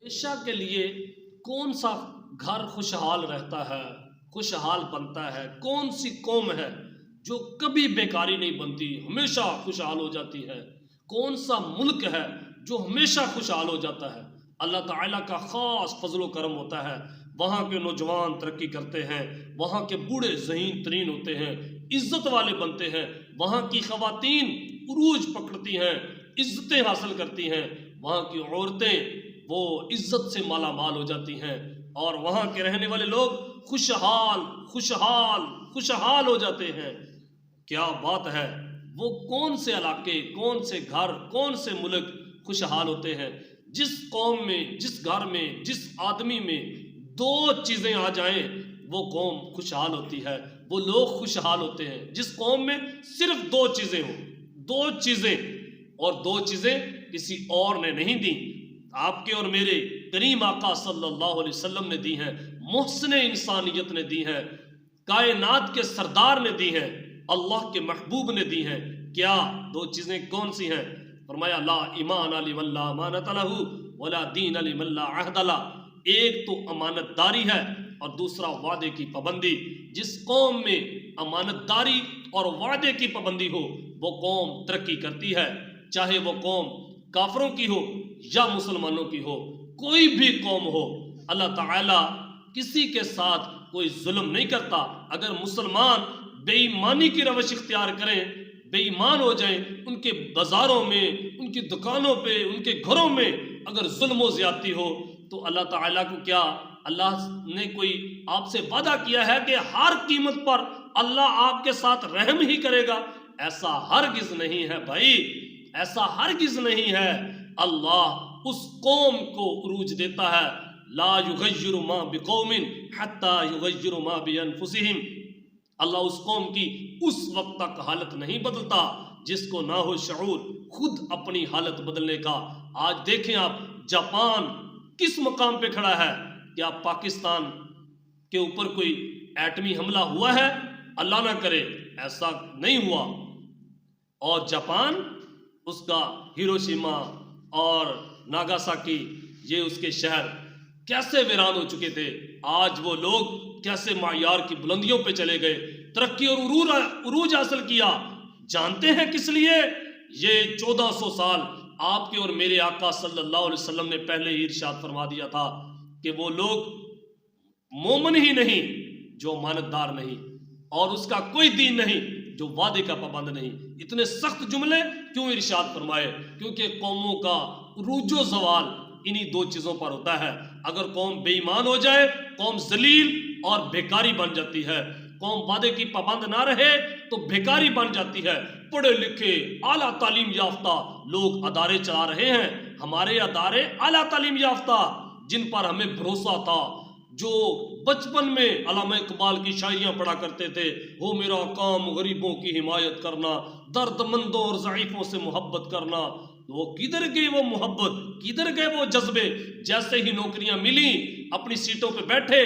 عائشہ کے لیے کون سا گھر خوشحال رہتا ہے، خوشحال بنتا ہے؟ کون سی قوم ہے جو کبھی بیکاری نہیں بنتی، ہمیشہ خوشحال ہو جاتی ہے؟ کون سا ملک ہے جو ہمیشہ خوشحال ہو جاتا ہے؟ اللہ تعالیٰ کا خاص فضل و کرم ہوتا ہے۔ وہاں کے نوجوان ترقی کرتے ہیں، وہاں کے بوڑھے ذہین ترین ہوتے ہیں، عزت والے بنتے ہیں، وہاں کی خواتین عروج پکڑتی ہیں، عزتیں حاصل کرتی ہیں، وہاں کی عورتیں وہ عزت سے مالا مال ہو جاتی ہیں، اور وہاں کے رہنے والے لوگ خوشحال خوشحال خوشحال ہو جاتے ہیں۔ کیا بات ہے! وہ کون سے علاقے، کون سے گھر، کون سے ملک خوشحال ہوتے ہیں؟ جس قوم میں، جس گھر میں، جس آدمی میں دو چیزیں آ جائیں وہ قوم خوشحال ہوتی ہے، وہ لوگ خوشحال ہوتے ہیں۔ جس قوم میں صرف دو چیزیں ہوں، دو چیزیں، اور دو چیزیں کسی اور نے نہیں دی، آپ کے اور میرے کریم آقا صلی اللہ علیہ وسلم نے دی ہیں، محسن انسانیت نے دی ہیں، کائنات کے سردار نے دی ہیں، اللہ کے محبوب نے دی ہیں۔ کیا دو چیزیں کون سی ہیں؟ فرمایا لا ایمان لمن لا امانۃ لہ ولا دین لمن لا عہد لہ۔ ایک تو امانت داری ہے اور دوسرا وعدے کی پابندی۔ جس قوم میں امانت داری اور وعدے کی پابندی ہو وہ قوم ترقی کرتی ہے، چاہے وہ قوم کافروں کی ہو یا مسلمانوں کی ہو، کوئی بھی قوم ہو۔ اللہ تعالیٰ کسی کے ساتھ کوئی ظلم نہیں کرتا۔ اگر مسلمان بے ایمانی کی روش اختیار کریں، بے ایمان ہو جائیں، ان کے بازاروں میں، ان کی دکانوں پہ، ان کے گھروں میں اگر ظلم و زیادتی ہو تو اللہ تعالیٰ کو کیا اللہ نے کوئی آپ سے وعدہ کیا ہے کہ ہر قیمت پر اللہ آپ کے ساتھ رحم ہی کرے گا؟ ایسا ہرگز نہیں ہے بھائی، ایسا ہرگز نہیں ہے۔ اللہ اس قوم کو عروج دیتا ہے، لا یغیر ما بقوم حتی یغیر ما بانفسہم۔ اللہ اس قوم کی اس وقت تک حالت نہیں بدلتا جس کو نہ ہو شعور خود اپنی حالت بدلنے کا۔ آج دیکھیں آپ، جاپان کس مقام پہ کھڑا ہے؟ کیا پاکستان کے اوپر کوئی ایٹمی حملہ ہوا ہے؟ اللہ نہ کرے ایسا نہیں ہوا۔ اور جاپان، اس کا ہیروشیما اور ناگاساکی، یہ اس کے شہر کیسے ویران ہو چکے تھے، آج وہ لوگ کیسے معیار کی بلندیوں پہ چلے گئے، ترقی اور عروج حاصل کیا۔ جانتے ہیں کس لیے؟ یہ 1400 سال آپ کے اور میرے آقا صلی اللہ علیہ وسلم نے پہلے ہی ارشاد فرما دیا تھا کہ وہ لوگ مومن ہی نہیں جو امانت دار نہیں، اور اس کا کوئی دین نہیں جو وعدے کا پابند نہیں۔ اتنے سخت جملے کیوں ارشاد فرمائے؟ کیونکہ قوموں کا عروج و زوال انہی دو چیزوں پر ہوتا ہے۔ اگر قوم بے ایمان ہو جائے، قوم ذلیل اور بھیکاری بن جاتی ہے۔ قوم وعدے کی پابند نہ رہے تو بھیکاری بن جاتی ہے۔ پڑھے لکھے اعلیٰ تعلیم یافتہ لوگ ادارے چلا رہے ہیں، ہمارے ادارے اعلیٰ تعلیم یافتہ جن پر ہمیں بھروسہ تھا، جو بچپن میں علامہ اقبال کی شاعریاں پڑھا کرتے تھے، ہو میرا کام غریبوں کی حمایت کرنا، درد مندوں اور ضعیفوں سے محبت کرنا، وہ کدھر گئی وہ محبت، کدھر گئے وہ جذبے؟ جیسے ہی نوکریاں ملی، اپنی سیٹوں پہ بیٹھے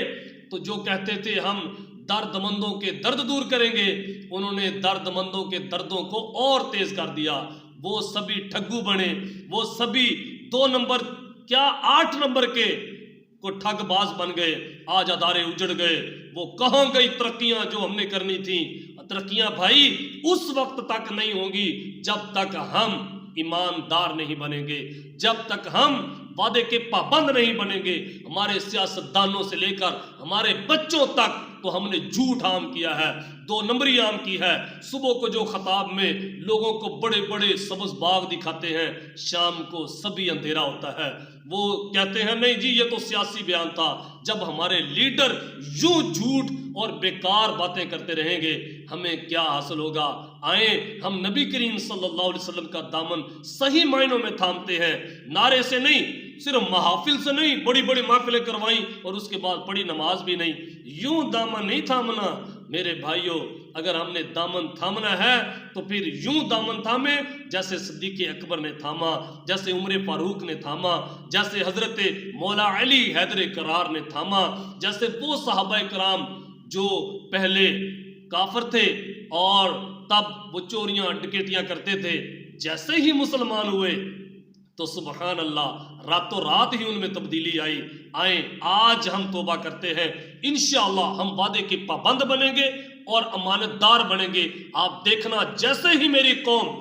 تو جو کہتے تھے ہم درد مندوں کے درد دور کریں گے، انہوں نے درد مندوں کے دردوں کو اور تیز کر دیا۔ وہ سبھی ٹھگو بنے، وہ سبھی 2 نمبر کیا 8 نمبر کے کو ٹھگ باز بن گئے۔ آج ادارے اجڑ گئے۔ وہ کہاں گئی ترقیاں جو ہم نے کرنی تھی؟ ترقیاں بھائی اس وقت تک نہیں ہوں گی جب تک ہم ایماندار نہیں بنیں گے، جب تک ہم وعدے کے پابند نہیں بنیں گے۔ ہمارے سیاستدانوں سے لے کر ہمارے بچوں تک تو ہم نے جھوٹ عام کیا ہے، 2 نمبری عام کی ہے۔ صبح کو جو خطاب میں لوگوں کو بڑے بڑے سبز باغ دکھاتے ہیں، شام کو سبھی اندھیرا ہوتا ہے۔ وہ کہتے ہیں نہیں جی یہ تو سیاسی بیان تھا۔ جب ہمارے لیڈر یوں جھوٹ اور بیکار باتیں کرتے رہیں گے ہمیں کیا حاصل ہوگا؟ آئیں ہم نبی کریم صلی اللہ علیہ وسلم کا دامن صحیح معنوں میں تھامتے ہیں، نعرے سے نہیں، صرف محافل سے نہیں، بڑی بڑی محفلیں کروائیں اور اس کے بعد پڑھی نماز بھی نہیں، یوں دامن نہیں تھامنا میرے بھائیوں۔ اگر ہم نے دامن تھامنا ہے تو پھر یوں دامن تھامیں جیسے صدیق اکبر نے تھاما، جیسے عمر فاروق نے تھاما، جیسے حضرت مولا علی حیدر کرار نے تھاما، جیسے وہ صحابہ کرام جو پہلے کافر تھے اور تب وہ چوریاں ڈکیتیاں کرتے تھے، جیسے ہی مسلمان ہوئے تو سبحان اللہ راتوں رات ہی ان میں تبدیلی آئی. آئیں آج ہم توبہ کرتے ہیں, انشاءاللہ ہم وعدے کے پابند بنیں گے اور امانت دار بنیں گے. آپ دیکھنا جیسے ہی میری قوم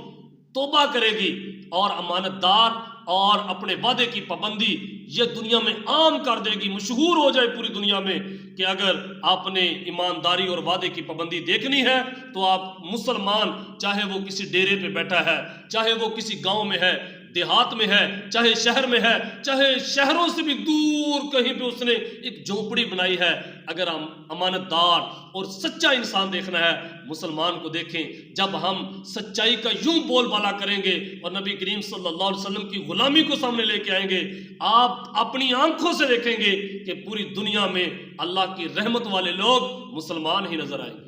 توبہ کرے گی اور امانت دار اور اپنے وعدے کی پابندی یہ دنیا میں عام کر دے گی, مشہور ہو جائے پوری دنیا میں کہ اگر آپ نے ایمانداری اور وعدے کی پابندی دیکھنی ہے تو آپ مسلمان, چاہے وہ کسی ڈیرے پہ بیٹھا ہے, چاہے وہ کسی گاؤں میں ہے, دیہات میں ہے, چاہے شہر میں ہے, چاہے شہروں سے بھی دور کہیں پہ اس نے ایک جھونپڑی بنائی ہے, اگر ہم امانت دار اور سچا انسان دیکھنا ہے مسلمان کو دیکھیں. جب ہم سچائی کا یوں بول بالا کریں گے اور نبی کریم صلی اللہ علیہ وسلم کی غلامی کو سامنے لے کے آئیں گے, آپ اپنی آنکھوں سے دیکھیں گے کہ پوری دنیا میں اللہ کی رحمت والے لوگ مسلمان ہی نظر آئیں گے.